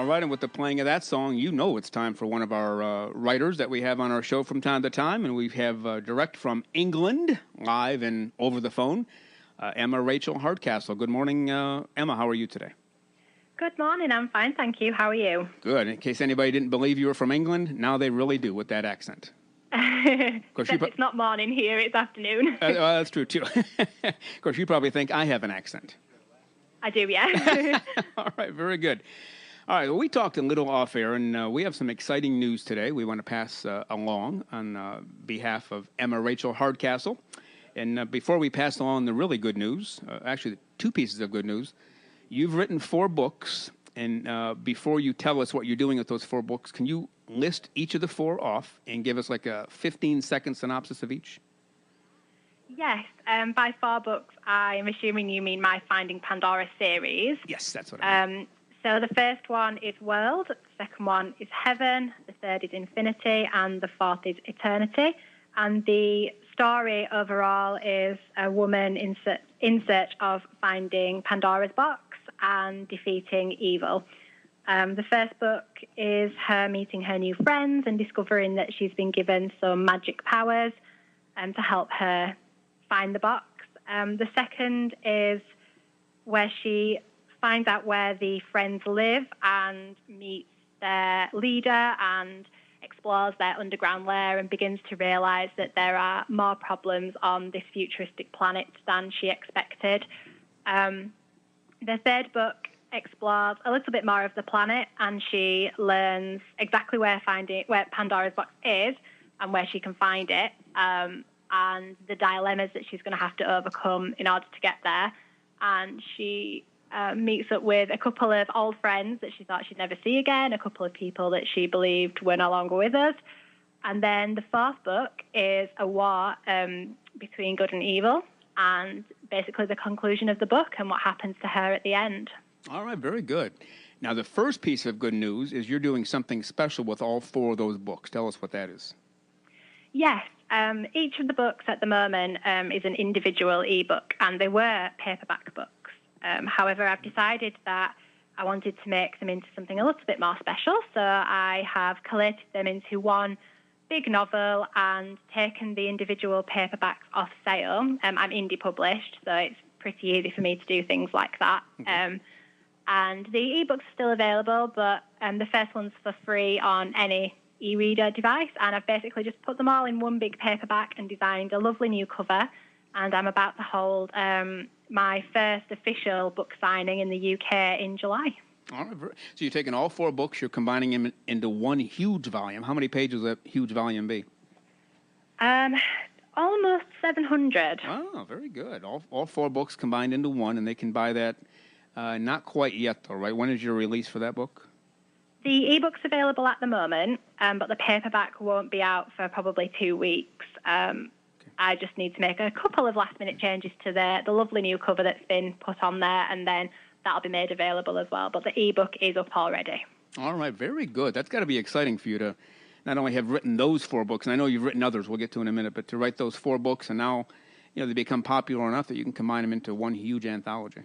right, and with the playing of that song, you know it's time for one of our writers that we have on our show from time to time, and we have direct from England, live and over the phone, Emma Rachel Hardcastle. Good morning, Emma. How are you today? Good morning. I'm fine, thank you. How are you? Good. In case anybody didn't believe you were from England, now they really do with that accent. Except it's not morning here, it's afternoon. That's true, too. Of course, you probably think I have an accent. I do, yeah. All right, very good. All right, well, we talked a little off air, and we have some exciting news today we want to pass along on behalf of Emma Rachel Hardcastle. And before we pass along the really good news, actually 2 pieces of good news, you've written 4 books, and before you tell us what you're doing with those 4 books, can you list each of the 4 off and give us like a 15-second synopsis of each? Yes, by 4 books, I'm assuming you mean my Finding Pandora series. Yes, that's what I mean. So the first one is World, the second one is Heaven, the third is Infinity, and the 4th is Eternity. And the story overall is a woman in search of finding Pandora's box and defeating evil. The first book is her meeting her new friends and discovering that she's been given some magic powers to help her find the box. The second is where she finds out where the friends live and meets their leader and explores their underground lair and begins to realise that there are more problems on this futuristic planet than she expected. The third book explores a little bit more of the planet, and she learns exactly where Pandora's box is and where she can find it, and the dilemmas that she's going to have to overcome in order to get there. And she meets up with a couple of old friends that she thought she'd never see again, a couple of people that she believed were no longer with us. And then the 4th book is a war between good and evil, and basically the conclusion of the book and what happens to her at the end. All right, very good. Now, the first piece of good news is you're doing something special with all 4 of those books. Tell us what that is. Yes. Each of the books at the moment is an individual ebook, and they were paperback books. However, I've decided that I wanted to make them into something a little bit more special, so I have collated them into one big novel and taken the individual paperbacks off sale. I'm indie published, so it's pretty easy for me to do things like that. Okay. And the ebooks are still available, but the first one's for free on any e-reader device, and I've basically just put them all in one big paperback and designed a lovely new cover, and I'm about to hold my first official book signing in the UK in July. All right. So you're taking all 4 books, you're combining them into one huge volume. How many pages will that huge volume be? Almost 700. Oh, very good. All 4 books combined into one, and they can buy that not quite yet, though, right? When is your release for that book? The ebook's available at the moment, but the paperback won't be out for probably 2 weeks. I just need to make a couple of last-minute changes to the lovely new cover that's been put on there, and then that'll be made available as well. But the ebook is up already. All right, very good. That's got to be exciting for you to not only have written those 4 books, and I know you've written others we'll get to in a minute, but to write those 4 books, and now they become popular enough that you can combine them into one huge anthology.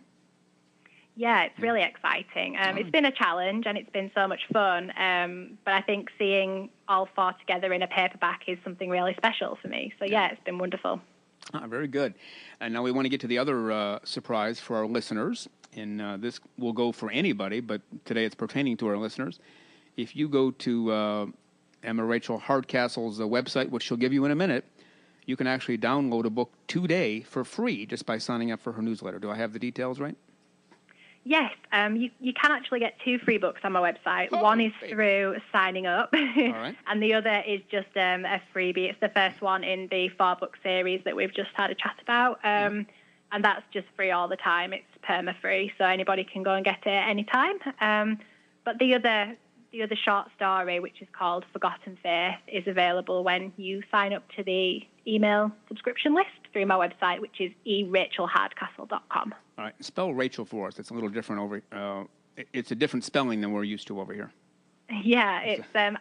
Yeah, it's really exciting. It's been a challenge, and it's been so much fun. But I think seeing all 4 together in a paperback is something really special for me. So, yeah, it's been wonderful. Very good. And now we want to get to the other surprise for our listeners. And this will go for anybody, but today it's pertaining to our listeners. If you go to Emma Rachel Hardcastle's website, which she'll give you in a minute, you can actually download a book today for free just by signing up for her newsletter. Do I have the details right? Yes, you can actually get 2 free books on my website. One is through signing up, and the other is just a freebie. It's the first one in the 4-book series that we've just had a chat about, and that's just free all the time. It's perma-free, so anybody can go and get it at any time. But the other short story, which is called Forgotten Faith, is available when you sign up to the email subscription list through my website, which is erachelhardcastle.com. All right, spell Rachel for us. It's a little different over. It's a different spelling than we're used to over here. Yeah, it's Rachael.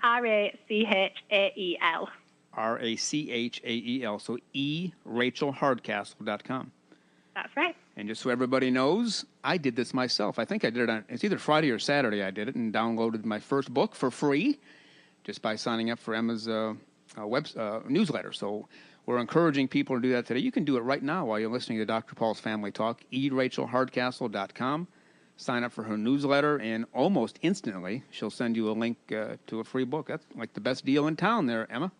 Rachael. So erachelhardcastle.com. That's right. And just so everybody knows, I did this myself. I think I did it on, it's either Friday or Saturday I did it, and downloaded my first book for free just by signing up for Emma's newsletter. So we're encouraging people to do that today. You can do it right now while you're listening to Dr. Paul's Family Talk. ERachelHardcastle.com. Sign up for her newsletter, and almost instantly she'll send you a link to a free book. That's like the best deal in town there, Emma.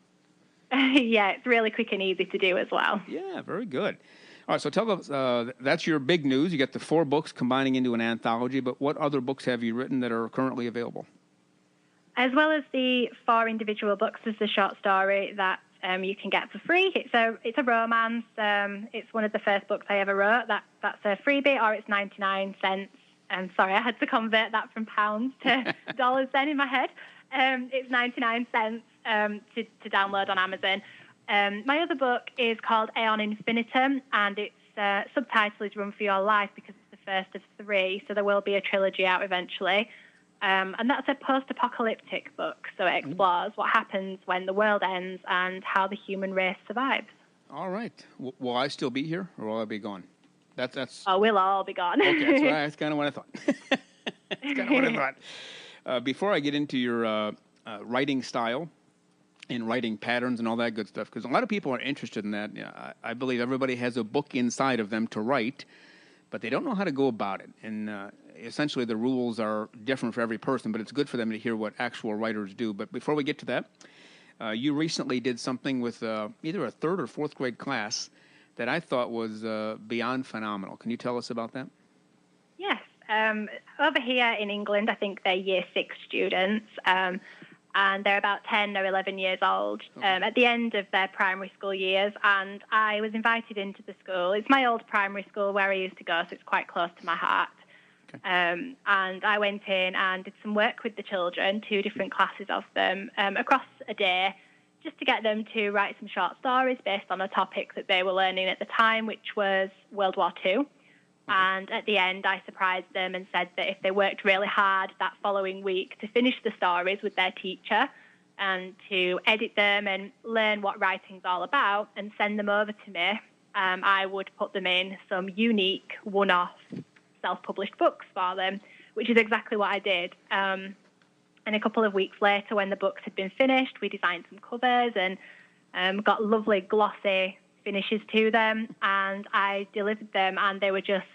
Yeah, it's really quick and easy to do as well. Yeah, very good. All right, so tell us, that's your big news. You got the 4 books combining into an anthology, but what other books have you written that are currently available? As well as the 4 individual books, there's the short story that you can get for free. It's a romance. It's one of the first books I ever wrote. That's a freebie, or it's 99 cents. Sorry, I had to convert that from pounds to dollars then in my head. It's 99 cents to download on Amazon. My other book is called Aeon Infinitum, and its subtitle is Run for Your Life, because it's the first of 3, so there will be a trilogy out eventually. And that's a post-apocalyptic book, so it explores what happens when the world ends and how the human race survives. All right. Will I still be here, or will I be gone? That's. Oh, we'll all be gone. Okay, that's kind of what I thought. That's kind of what I thought. Before I get into your writing style and writing patterns and all that good stuff, because a lot of people are interested in that. I believe everybody has a book inside of them to write, but they don't know how to go about it. And essentially the rules are different for every person, but it's good for them to hear what actual writers do. But before we get to that, you recently did something with either a 3rd or 4th grade class that I thought was beyond phenomenal. Can you tell us about that? Yes. Over here in England, I think they're Year 6 students, and they're about 10 or 11 years old at the end of their primary school years, and I was invited into the school. It's my old primary school where I used to go, so it's quite close to my heart. Okay. And I went in and did some work with the children, 2 different classes of them, across a day, just to get them to write some short stories based on a topic that they were learning at the time, which was World War II. And at the end, I surprised them and said that if they worked really hard that following week to finish the stories with their teacher and to edit them and learn what writing's all about and send them over to me, I would put them in some unique, one-off, self-published books for them, which is exactly what I did. And a couple of weeks later, when the books had been finished, we designed some covers and got lovely, glossy finishes to them, and I delivered them, and they were just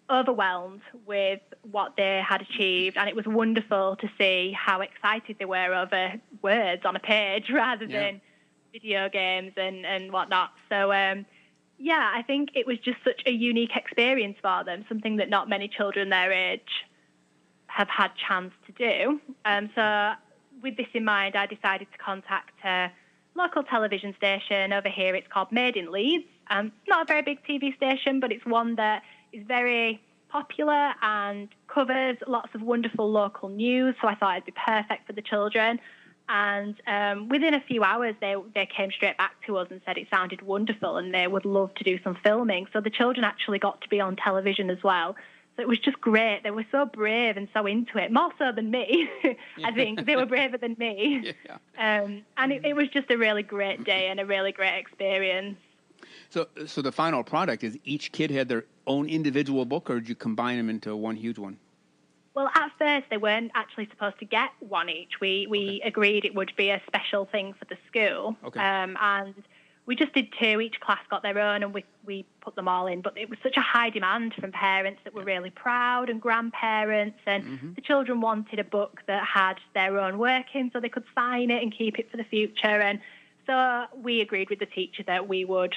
overwhelmed with what they had achieved, and it was wonderful to see how excited they were over words on a page rather than video games and whatnot. So, I think it was just such a unique experience for them, something that not many children their age have had chance to do. So with this in mind, I decided to contact a local television station over here. It's called Made in Leeds. It's not a very big TV station, but it's one that is very popular and covers lots of wonderful local news, so I thought it'd be perfect for the children. And within a few hours, they came straight back to us and said it sounded wonderful and they would love to do some filming. So the children actually got to be on television as well. So it was just great. They were so brave and so into it, more so than me. I think they were braver than me. Yeah. And it was just a really great day and a really great experience. So the final product is each kid had their own individual book, or did you combine them into one huge one? Well, at first they weren't actually supposed to get one each. We agreed it would be a special thing for the school. Okay. And we just did 2. Each class got their own, and we put them all in. But it was such a high demand from parents that were really proud, and grandparents, and the children wanted a book that had their own work in so they could sign it and keep it for the future. And so we agreed with the teacher that we would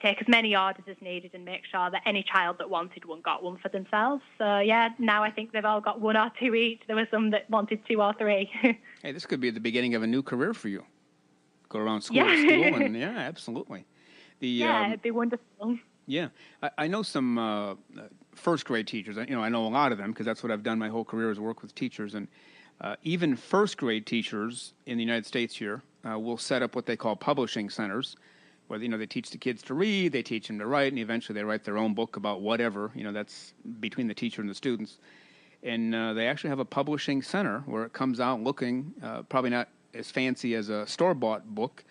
take as many orders as needed and make sure that any child that wanted one got one for themselves. So, now I think they've all got 1 or 2 each. There were some that wanted 2 or 3. Hey, this could be the beginning of a new career for you. Go around school to school, and absolutely. It'd be wonderful. Yeah, I know some first grade teachers. I know a lot of them because that's what I've done my whole career is work with teachers. And even first grade teachers in the United States here will set up what they call publishing centers, where they teach the kids to read, they teach them to write, and eventually they write their own book about whatever. That's between the teacher and the students. And they actually have a publishing center where it comes out looking probably not as fancy as a store-bought book,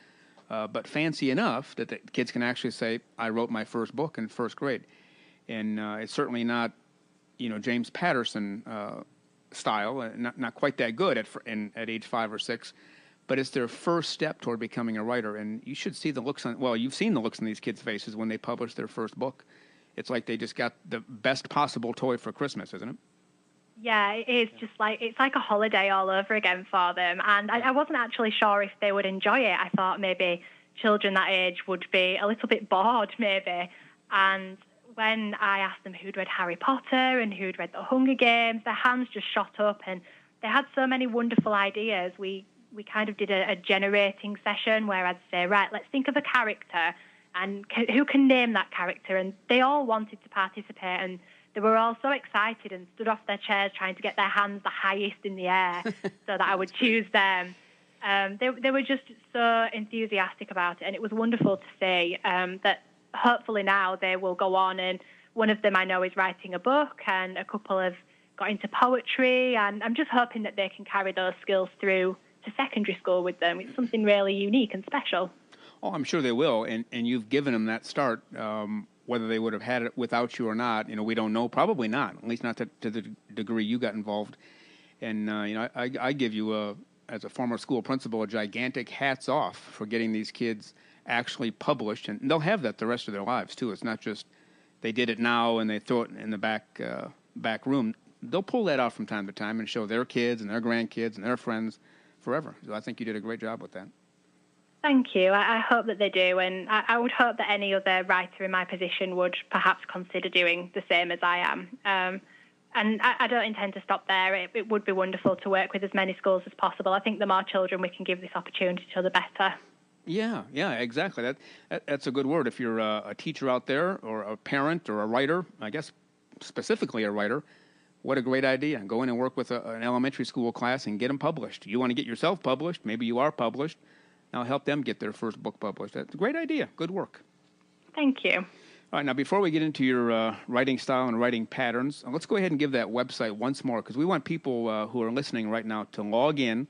but fancy enough that the kids can actually say, I wrote my first book in first grade. and it's certainly not, James Patterson style, not quite that good at age 5 or 6, but it's their first step toward becoming a writer. And you should see the looks you've seen the looks on these kids' faces when they publish their first book. It's like they just got the best possible toy for Christmas, isn't it? Yeah, it is just it's like a holiday all over again for them. And I wasn't actually sure if they would enjoy it. I thought maybe children that age would be a little bit bored, maybe. And when I asked them who'd read Harry Potter and who'd read The Hunger Games, their hands just shot up, and they had so many wonderful ideas. We kind of did a generating session where I'd say, right, let's think of a character, and who can name that character? And they all wanted to participate, and they were all so excited and stood off their chairs trying to get their hands the highest in the air so that I would choose them. They were just so enthusiastic about it, and it was wonderful to see that hopefully now they will go on, and one of them I know is writing a book, and a couple have got into poetry, and I'm just hoping that they can carry those skills through to secondary school with them. It's something really unique and special. Oh, I'm sure they will, and you've given them that start. Whether they would have had it without you or not, we don't know. Probably not, at least not to the degree you got involved. And I give you, as a former school principal, a gigantic hats off for getting these kids actually published, and they'll have that the rest of their lives too. It's not just they did it now and they throw it in the back room. They'll pull that out from time to time and show their kids and their grandkids and their friends forever. So I think you did a great job with that. Thank you. I hope that they do, and I would hope that any other writer in my position would perhaps consider doing the same as I am. And I don't intend to stop there. It would be wonderful to work with as many schools as possible. I think the more children we can give this opportunity to, the better. Yeah, exactly. That's a good word. If you're a teacher out there, or a parent, or a writer, I guess specifically a writer, what a great idea. Go in and work with an elementary school class and get them published. You want to get yourself published, maybe you are published. Now help them get their first book published. That's a great idea. Good work. Thank you. All right, now before we get into your writing style and writing patterns, let's go ahead and give that website once more, because we want people who are listening right now to log in,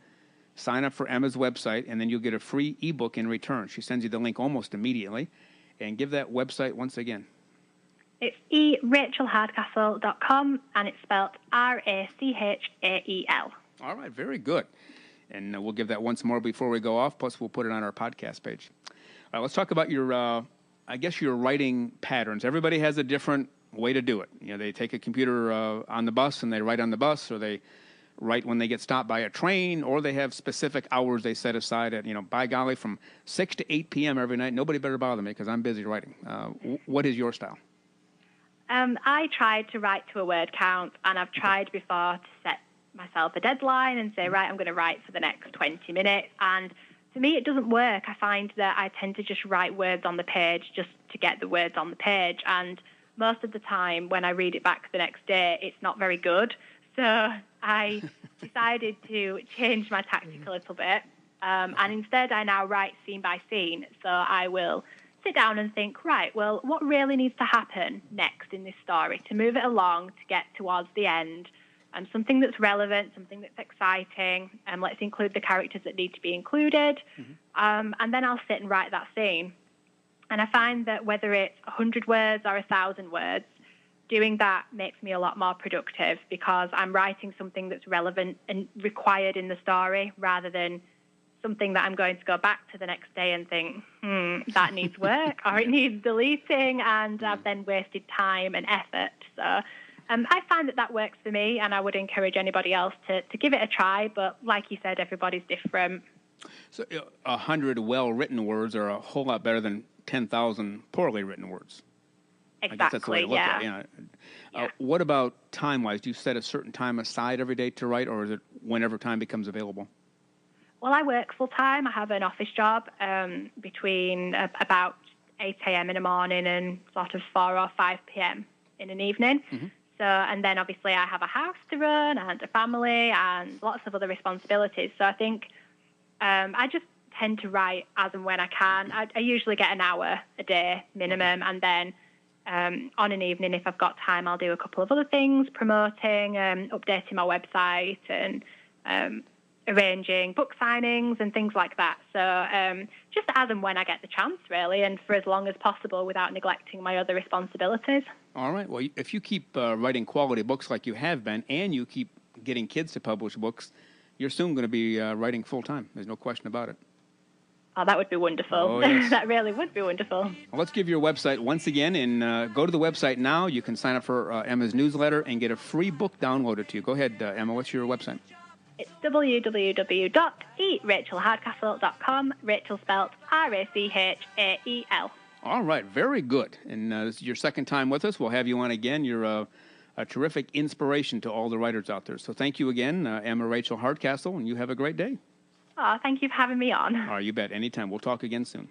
sign up for Emma's website, and then you'll get a free ebook in return. She sends you the link almost immediately. And give that website once again. It's erachelhardcastle.com, and it's spelled Rachel. All right, very good. And we'll give that once more before we go off, plus we'll put it on our podcast page. All right, let's talk about your writing patterns. Everybody has a different way to do it. They take a computer on the bus and they write on the bus, or they write when they get stopped by a train, or they have specific hours they set aside at, by golly, from 6 to 8 p.m. every night. Nobody better bother me because I'm busy writing. What is your style? I tried to write to a word count, and I've tried before to set myself a deadline and say, right, I'm going to write for the next 20 minutes. And for me, it doesn't work. I find that I tend to just write words on the page just to get the words on the page. And most of the time when I read it back the next day, it's not very good. So I decided to change my tactic a little bit. And instead, I now write scene by scene. So I will sit down and think, right, well, what really needs to happen next in this story to move it along, to get towards the end? Something that's relevant, something that's exciting, and let's include the characters that need to be included. Mm-hmm. And then I'll sit and write that scene. And I find that whether it's 100 words or 1,000 words, doing that makes me a lot more productive, because I'm writing something that's relevant and required in the story, rather than something that I'm going to go back to the next day and think, that needs work, or it needs deleting, and I've then wasted time and effort. So I find that works for me, and I would encourage anybody else to give it a try. But like you said, everybody's different. So 100 well-written words are a whole lot better than 10,000 poorly written words. Exactly, I guess that's the way to look at it. Yeah. What about time-wise? Do you set a certain time aside every day to write, or is it whenever time becomes available? Well, I work full-time. I have an office job between about 8 a.m. in the morning and sort of 4 or 5 p.m. in an evening. Mm-hmm. So, and then obviously I have a house to run and a family and lots of other responsibilities. So I think I just tend to write as and when I can. I usually get an hour a day minimum, and then on an evening, if I've got time, I'll do a couple of other things, promoting, updating my website, and arranging book signings and things like that. So just as and when I get the chance, really, and for as long as possible without neglecting my other responsibilities. All right. Well, if you keep writing quality books like you have been, and you keep getting kids to publish books, you're soon going to be writing full time. There's no question about it. Oh, that would be wonderful. Oh, yes. That really would be wonderful. Well, let's give your website once again, and go to the website now. You can sign up for Emma's newsletter and get a free book downloaded to you. Go ahead, Emma. What's your website? It's www.erachelhardcastle.com. Rachel spelt Rachael. All right. Very good. And this is your second time with us. We'll have you on again. You're a terrific inspiration to all the writers out there. So thank you again, Emma Rachel Hardcastle, and you have a great day. Oh, thank you for having me on. All right, you bet. Anytime. We'll talk again soon.